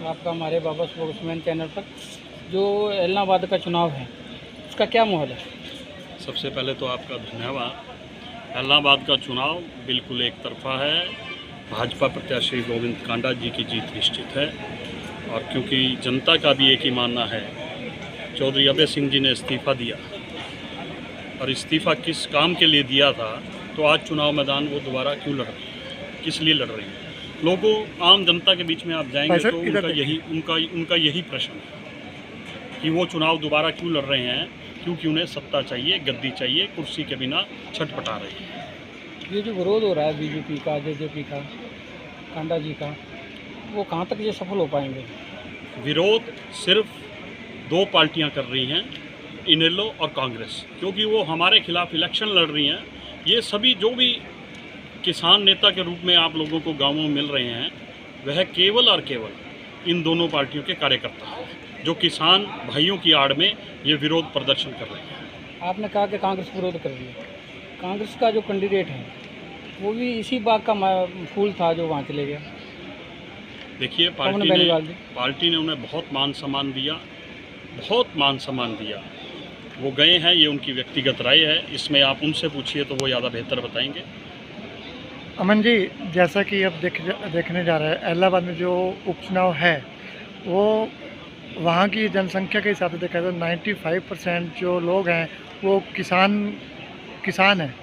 आपका हमारे बाबा sportsman channel पर जो इलाहाबाद का चुनाव है उसका क्या माहौल है? सबसे पहले तो आपका धन्यवाद। इलाहाबाद का चुनाव बिल्कुल एक तरफा है। भाजपा प्रत्याशी गोविंद कांडा जी की जीत निश्चित है, और क्योंकि जनता का भी एक ही मानना है, चौधरी अभय सिंह जी ने इस्तीफ़ा दिया और इस्तीफ़ा किस काम के लिए दिया था, तो आज चुनाव मैदान वो दोबारा क्यों लड़ रहे हैं, किस लिए लड़ रहे हैं। लोगों, आम जनता के बीच में आप जाएंगे तो उनका यही प्रश्न है कि वो चुनाव दोबारा क्यों लड़ रहे हैं, क्योंकि उन्हें सत्ता चाहिए, गद्दी चाहिए, कुर्सी के बिना छटपटा रहे हैं। ये जो विरोध हो रहा है बीजेपी का, जेजेपी का, कांडा जी का, वो कहाँ तक ये सफल हो पाएंगे? विरोध सिर्फ दो पार्टियां कर रही हैं, इनेलो और कांग्रेस, क्योंकि वो हमारे खिलाफ इलेक्शन लड़ रही हैं। ये सभी जो भी किसान नेता के रूप में आप लोगों को गांवों में मिल रहे हैं, वह केवल और केवल इन दोनों पार्टियों के कार्यकर्ता हैं, जो किसान भाइयों की आड़ में ये विरोध प्रदर्शन कर रहे हैं। आपने कहा कि कांग्रेस विरोध कर रही है। कांग्रेस का जो कैंडिडेट है वो भी इसी बाग का फूल था जो वहाँ चले गया। देखिए, पार्टी ने उन्हें बहुत मान सम्मान दिया, वो गए हैं, ये उनकी व्यक्तिगत राय है, इसमें आप उनसे पूछिए तो वो ज़्यादा बेहतर बताएंगे। अमन जी, जैसा कि अब देखने जा रहे हैं, इलाहाबाद में जो उपचुनाव है वो वहाँ की जनसंख्या के हिसाब से देखा जाए तो 95% जो लोग हैं वो किसान हैं,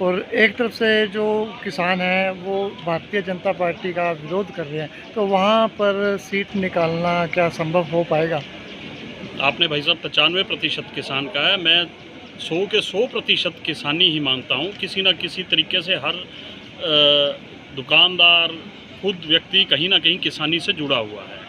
और एक तरफ से जो किसान हैं वो भारतीय जनता पार्टी का विरोध कर रहे हैं, तो वहाँ पर सीट निकालना क्या संभव हो पाएगा? आपने भाई साहब 95% किसान का है, मैं 100 के 100% किसानी ही मानता हूँ। किसी न किसी तरीके से हर दुकानदार, खुद व्यक्ति कहीं ना कहीं किसानी से जुड़ा हुआ है,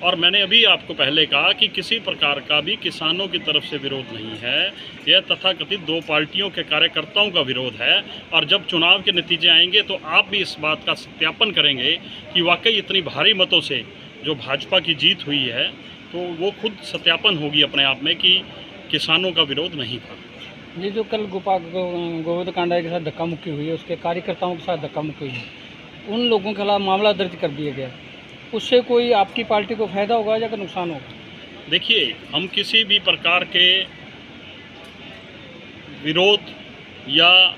और मैंने अभी आपको पहले कहा कि किसी प्रकार का भी किसानों की तरफ से विरोध नहीं है। यह तथाकथित दो पार्टियों के कार्यकर्ताओं का विरोध है, और जब चुनाव के नतीजे आएंगे तो आप भी इस बात का सत्यापन करेंगे कि वाकई इतनी भारी मतों से जो भाजपा की जीत हुई है, तो वो खुद सत्यापन होगी अपने आप में कि किसानों का विरोध नहीं था। ये जो कल गोविंद कांडा के साथ धक्का मुक्की हुई है, उसके कार्यकर्ताओं के साथ धक्का मुक्की हुई है, उन लोगों के खिलाफ मामला दर्ज कर दिया गया, उससे कोई आपकी पार्टी को फ़ायदा होगा या नुकसान होगा? देखिए, हम किसी भी प्रकार के विरोध या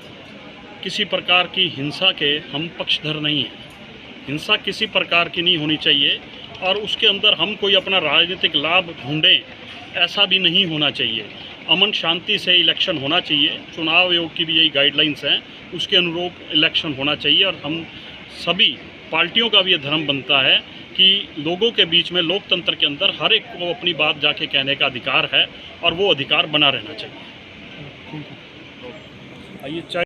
किसी प्रकार की हिंसा के हम पक्षधर नहीं हैं। हिंसा किसी प्रकार की नहीं होनी चाहिए, और उसके अंदर हम कोई अपना राजनीतिक लाभ ढूंढें, ऐसा भी नहीं होना चाहिए। अमन शांति से इलेक्शन होना चाहिए। चुनाव आयोग की भी यही गाइडलाइंस हैं, उसके अनुरूप इलेक्शन होना चाहिए, और हम सभी पार्टियों का भी ये धर्म बनता है कि लोगों के बीच में, लोकतंत्र के अंदर हर एक को अपनी बात जाके कहने का अधिकार है, और वो अधिकार बना रहना चाहिए। आइए।